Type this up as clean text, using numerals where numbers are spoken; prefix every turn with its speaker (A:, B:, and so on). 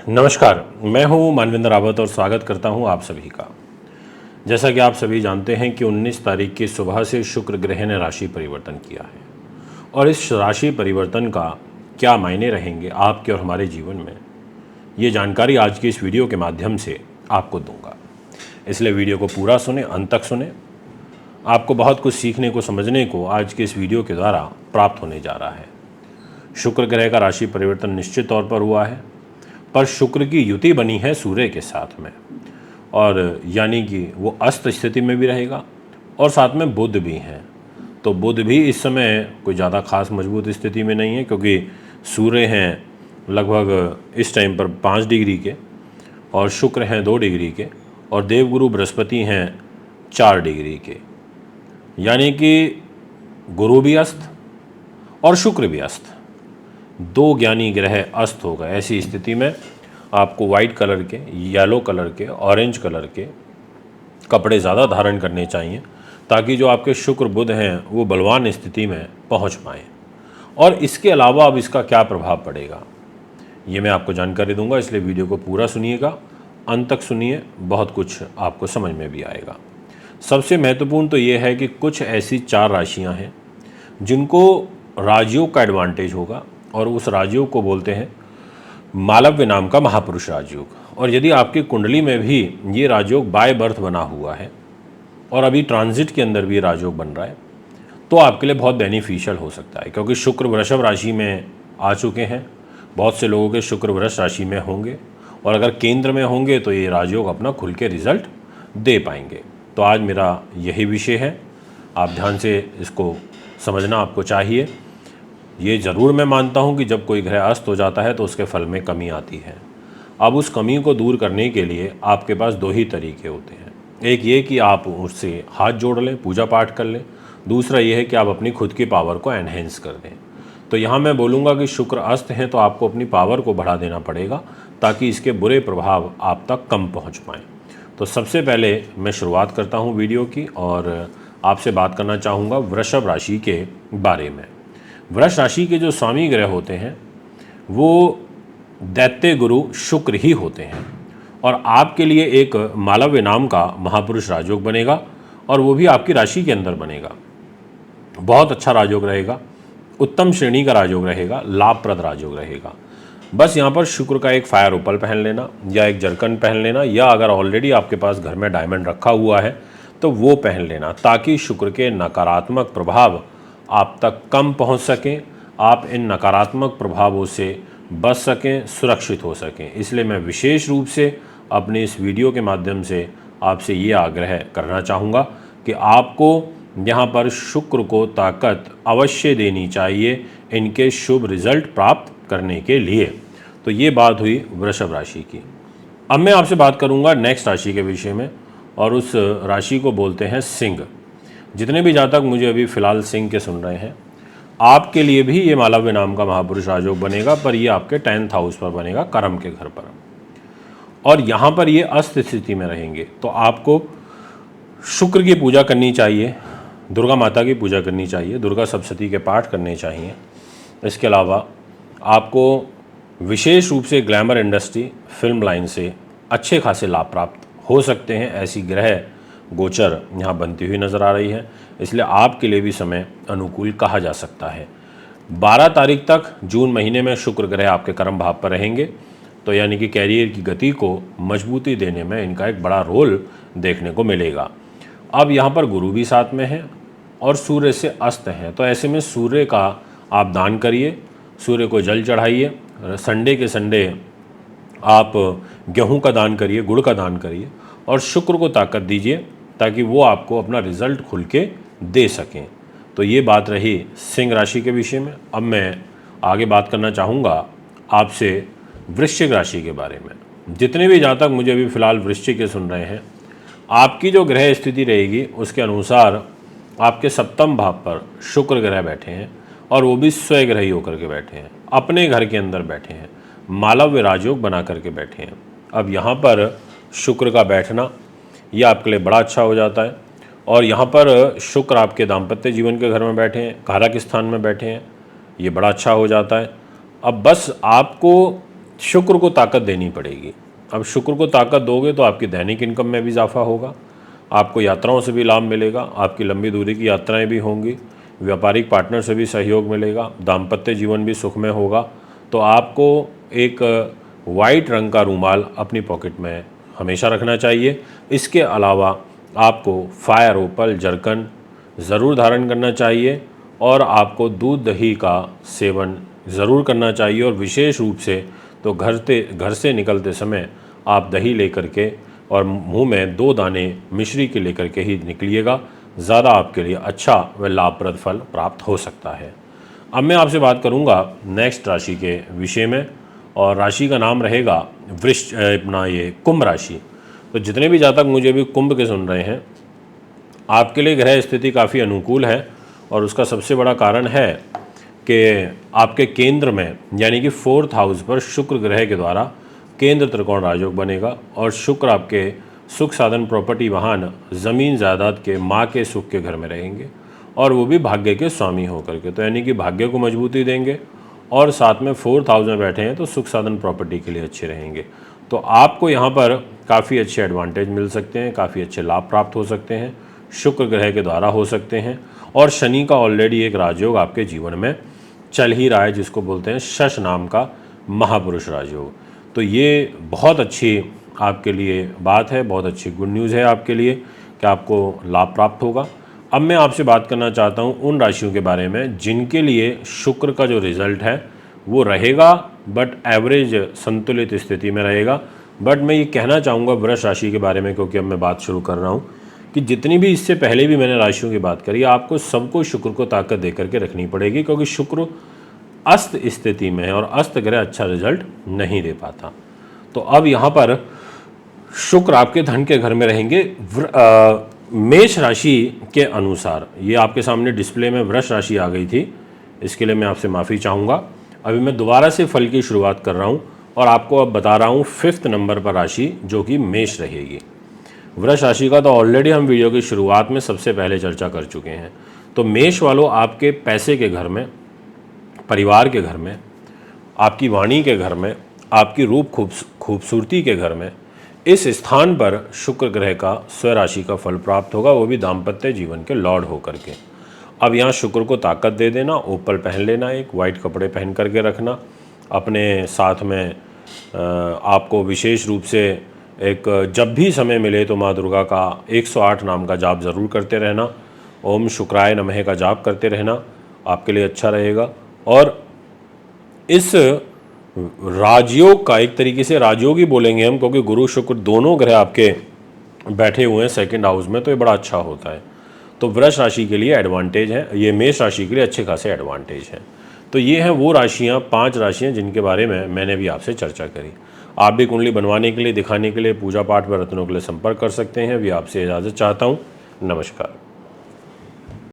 A: नमस्कार, मैं हूं मानवेंद्र रावत और स्वागत करता हूं आप सभी का। जैसा कि आप सभी जानते हैं कि 19 तारीख की सुबह से शुक्र ग्रह ने राशि परिवर्तन किया है और इस राशि परिवर्तन का क्या मायने रहेंगे आपके और हमारे जीवन में, ये जानकारी आज की इस वीडियो के माध्यम से आपको दूंगा। इसलिए वीडियो को पूरा सुने, अंत तक सुने। आपको बहुत कुछ सीखने को, समझने को आज के इस वीडियो के द्वारा प्राप्त होने जा रहा है। शुक्र ग्रह का राशि परिवर्तन निश्चित तौर पर हुआ है, पर शुक्र की युति बनी है सूर्य के साथ में, और यानी कि वो अस्त स्थिति में भी रहेगा और साथ में बुध भी हैं। तो बुध भी इस समय कोई ज़्यादा खास मजबूत स्थिति में नहीं है, क्योंकि सूर्य हैं लगभग इस टाइम पर 5 डिग्री के और शुक्र हैं 2 डिग्री के और देवगुरु बृहस्पति हैं 4 डिग्री के। यानी कि गुरु भी अस्त और शुक्र भी अस्त, 2 ज्ञानी ग्रह अस्त हो गए। ऐसी स्थिति में आपको वाइट कलर के, येलो कलर के, ऑरेंज कलर के कपड़े ज़्यादा धारण करने चाहिए, ताकि जो आपके शुक्र बुध हैं वो बलवान स्थिति में पहुंच पाएँ। और इसके अलावा अब इसका क्या प्रभाव पड़ेगा, ये मैं आपको जानकारी दूंगा, इसलिए वीडियो को पूरा सुनिएगा, अंत तक सुनिए, बहुत कुछ आपको समझ में भी आएगा। सबसे महत्वपूर्ण तो ये है कि कुछ ऐसी 4 राशियाँ हैं जिनको राजयोग का एडवांटेज होगा, और उस राजयोग को बोलते हैं मालव्य नाम का महापुरुष राजयोग। और यदि आपकी कुंडली में भी ये राजयोग बाय बर्थ बना हुआ है और अभी ट्रांजिट के अंदर भी राजयोग बन रहा है, तो आपके लिए बहुत बेनिफिशियल हो सकता है, क्योंकि शुक्र वृषभ राशि में आ चुके हैं। बहुत से लोगों के शुक्र वृष राशि में होंगे, और अगर केंद्र में होंगे तो ये राजयोग अपना खुल के रिजल्ट दे पाएंगे। तो आज मेरा यही विषय है, आप ध्यान से इसको समझना आपको चाहिए। ये ज़रूर मैं मानता हूँ कि जब कोई ग्रह अस्त हो जाता है तो उसके फल में कमी आती है। अब उस कमी को दूर करने के लिए आपके पास 2 ही तरीके होते हैं। एक ये कि आप उससे हाथ जोड़ लें, पूजा पाठ कर लें। दूसरा ये है कि आप अपनी खुद की पावर को एनहेंस कर दें। तो यहाँ मैं बोलूँगा कि शुक्र अस्त हैं तो आपको अपनी पावर को बढ़ा देना पड़ेगा, ताकि इसके बुरे प्रभाव आप तक कम पहुँच पाएँ। तो सबसे पहले मैं शुरुआत करता हूँ वीडियो की, और आपसे बात करना चाहूँगा वृषभ राशि के बारे में। वृष राशि के जो स्वामी ग्रह होते हैं वो दैत्य गुरु शुक्र ही होते हैं, और आपके लिए एक मालव्य नाम का महापुरुष राजयोग बनेगा, और वो भी आपकी राशि के अंदर बनेगा। बहुत अच्छा राजयोग रहेगा, उत्तम श्रेणी का राजयोग रहेगा, लाभप्रद राजयोग रहेगा। बस यहाँ पर शुक्र का एक फायर ओपल पहन लेना या एक जरकन पहन लेना, या अगर ऑलरेडी आपके पास घर में डायमंड रखा हुआ है तो वो पहन लेना, ताकि शुक्र के नकारात्मक प्रभाव आप तक कम पहुंच सकें, आप इन नकारात्मक प्रभावों से बच सकें, सुरक्षित हो सकें। इसलिए मैं विशेष रूप से अपने इस वीडियो के माध्यम से आपसे ये आग्रह करना चाहूँगा कि आपको यहाँ पर शुक्र को ताकत अवश्य देनी चाहिए इनके शुभ रिजल्ट प्राप्त करने के लिए। तो ये बात हुई वृषभ राशि की। अब मैं आपसे बात करूँगा नेक्स्ट राशि के विषय में, और उस राशि को बोलते हैं सिंह। जितने भी जातक मुझे अभी फ़िलहाल सिंह के सुन रहे हैं, आपके लिए भी ये मालव्य नाम का महापुरुष राजयोग बनेगा, पर ये आपके 10th हाउस पर बनेगा, कर्म के घर पर, और यहाँ पर ये अस्त स्थिति में रहेंगे। तो आपको शुक्र की पूजा करनी चाहिए, दुर्गा माता की पूजा करनी चाहिए, दुर्गा सप्तशती के पाठ करने चाहिए। इसके अलावा आपको विशेष रूप से ग्लैमर इंडस्ट्री, फिल्म लाइन से अच्छे खासे लाभ प्राप्त हो सकते हैं। ऐसी ग्रह गोचर यहाँ बनती हुई नज़र आ रही है, इसलिए आपके लिए भी समय अनुकूल कहा जा सकता है। 12 तारीख तक जून महीने में शुक्र ग्रह आपके कर्म भाव पर रहेंगे, तो यानी कि कैरियर की गति को मजबूती देने में इनका एक बड़ा रोल देखने को मिलेगा। अब यहाँ पर गुरु भी साथ में है और सूर्य से अस्त हैं, तो ऐसे में सूर्य का आप दान करिए, सूर्य को जल चढ़ाइए। संडे के संडे आप गेहूँ का दान करिए, गुड़ का दान करिए, और शुक्र को ताकत दीजिए, ताकि वो आपको अपना रिजल्ट खुल के दे सकें। तो ये बात रही सिंह राशि के विषय में। अब मैं आगे बात करना चाहूँगा आपसे वृश्चिक राशि के बारे में। जितने भी जातक मुझे अभी फ़िलहाल वृश्चिक के सुन रहे हैं, आपकी जो ग्रह स्थिति रहेगी उसके अनुसार आपके 7वें भाव पर शुक्र ग्रह बैठे हैं, और वो भी स्वग्रही होकर के बैठे हैं, अपने घर के अंदर बैठे हैं, मालव्य राजयोग बना करके बैठे हैं। अब यहाँ पर शुक्र का बैठना ये आपके लिए बड़ा अच्छा हो जाता है, और यहाँ पर शुक्र आपके दाम्पत्य जीवन के घर में बैठे हैं, कारक स्थान में बैठे हैं, ये बड़ा अच्छा हो जाता है। अब बस आपको शुक्र को ताकत देनी पड़ेगी। अब शुक्र को ताकत दोगे तो आपकी दैनिक इनकम में भी इजाफा होगा, आपको यात्राओं से भी लाभ मिलेगा, आपकी लंबी दूरी की यात्राएं भी होंगी, व्यापारिक पार्टनर से भी सहयोग मिलेगा, दाम्पत्य जीवन भी सुखमय होगा। तो आपको एक वाइट रंग का रूमाल अपनी पॉकेट में हमेशा रखना चाहिए। इसके अलावा आपको फायर ओपल जरकन ज़रूर धारण करना चाहिए और आपको दूध दही का सेवन ज़रूर करना चाहिए। और विशेष रूप से तो घर से निकलते समय आप दही लेकर के और मुंह में 2 दाने मिश्री के लेकर के ही निकलिएगा, ज़्यादा आपके लिए अच्छा व लाभप्रद फल प्राप्त हो सकता है। अब मैं आपसे बात करूंगा नेक्स्ट राशि के विषय में, और राशि का नाम रहेगा अपना ये कुंभ राशि। तो जितने भी जातक मुझे भी कुंभ के सुन रहे हैं, आपके लिए ग्रह स्थिति काफ़ी अनुकूल है और उसका सबसे बड़ा कारण है कि आपके केंद्र में यानी कि 4th हाउस पर शुक्र ग्रह के द्वारा केंद्र त्रिकोण राजयोग बनेगा और शुक्र आपके सुख साधन प्रॉपर्टी वाहन ज़मीन जायदाद के माँ के सुख के घर में रहेंगे और वो भी भाग्य के स्वामी होकर के, तो यानी कि भाग्य को मजबूती देंगे और साथ में 4th हाउस में बैठे हैं तो सुख साधन प्रॉपर्टी के लिए अच्छे रहेंगे। तो आपको यहाँ पर काफ़ी अच्छे एडवांटेज मिल सकते हैं, काफ़ी अच्छे लाभ प्राप्त हो सकते हैं, शुक्र ग्रह के द्वारा हो सकते हैं। और शनि का ऑलरेडी एक राजयोग आपके जीवन में चल ही रहा है, जिसको बोलते हैं शश नाम का महापुरुष राजयोग। तो ये बहुत अच्छी आपके लिए बात है, बहुत अच्छी गुड न्यूज़ है आपके लिए कि आपको लाभ प्राप्त होगा। अब मैं आपसे बात करना चाहता हूँ उन राशियों के बारे में जिनके लिए शुक्र का जो रिज़ल्ट है वो रहेगा बट एवरेज संतुलित स्थिति में रहेगा। बट मैं ये कहना चाहूँगा वृष राशि के बारे में, क्योंकि अब मैं बात शुरू कर रहा हूँ कि जितनी भी इससे पहले भी मैंने राशियों की बात करी, आपको सबको शुक्र को ताकत दे करके रखनी पड़ेगी, क्योंकि शुक्र अस्त स्थिति में है और अस्त ग्रह अच्छा रिजल्ट नहीं दे पाता। तो अब यहाँ पर शुक्र आपके धन के घर में रहेंगे। मेष राशि के अनुसार ये आपके सामने डिस्प्ले में वृष राशि आ गई थी, इसके लिए मैं आपसे माफ़ी चाहूँगा। अभी मैं दोबारा से फल की शुरुआत कर रहा हूँ और आपको अब बता रहा हूँ 5th नंबर पर राशि जो कि मेष रहेगी। वृष राशि का तो ऑलरेडी हम वीडियो की शुरुआत में सबसे पहले चर्चा कर चुके हैं। तो मेष वालों, आपके पैसे के घर में, परिवार के घर में, आपकी वाणी के घर में, आपकी रूप खूबसूरती के घर में, इस स्थान पर शुक्र ग्रह का स्वराशि का फल प्राप्त होगा, वो भी दाम्पत्य जीवन के लॉर्ड होकर के। अब यहाँ शुक्र को ताकत दे देना, ओपल पहन लेना, एक वाइट कपड़े पहन करके रखना अपने साथ में। आपको विशेष रूप से एक जब भी समय मिले तो माँ दुर्गा का 108 नाम का जाप ज़रूर करते रहना, ओम शुक्राय नमः का जाप करते रहना, आपके लिए अच्छा रहेगा। और इस राजयोग का, एक तरीके से राजयोग ही बोलेंगे हम, क्योंकि गुरु शुक्र दोनों ग्रह आपके बैठे हुए हैं 2nd हाउस में, तो ये बड़ा अच्छा होता है। तो वृष राशि के लिए एडवांटेज है, ये मेष राशि के लिए अच्छे खासे एडवांटेज हैं। तो ये हैं वो राशियाँ, 5 राशियाँ जिनके बारे में मैंने भी आपसे चर्चा करी। आप भी कुंडली बनवाने के लिए, दिखाने के लिए, पूजा पाठ व रत्नों के लिए संपर्क कर सकते हैं। अभी आपसे इजाज़त चाहता हूँ। नमस्कार।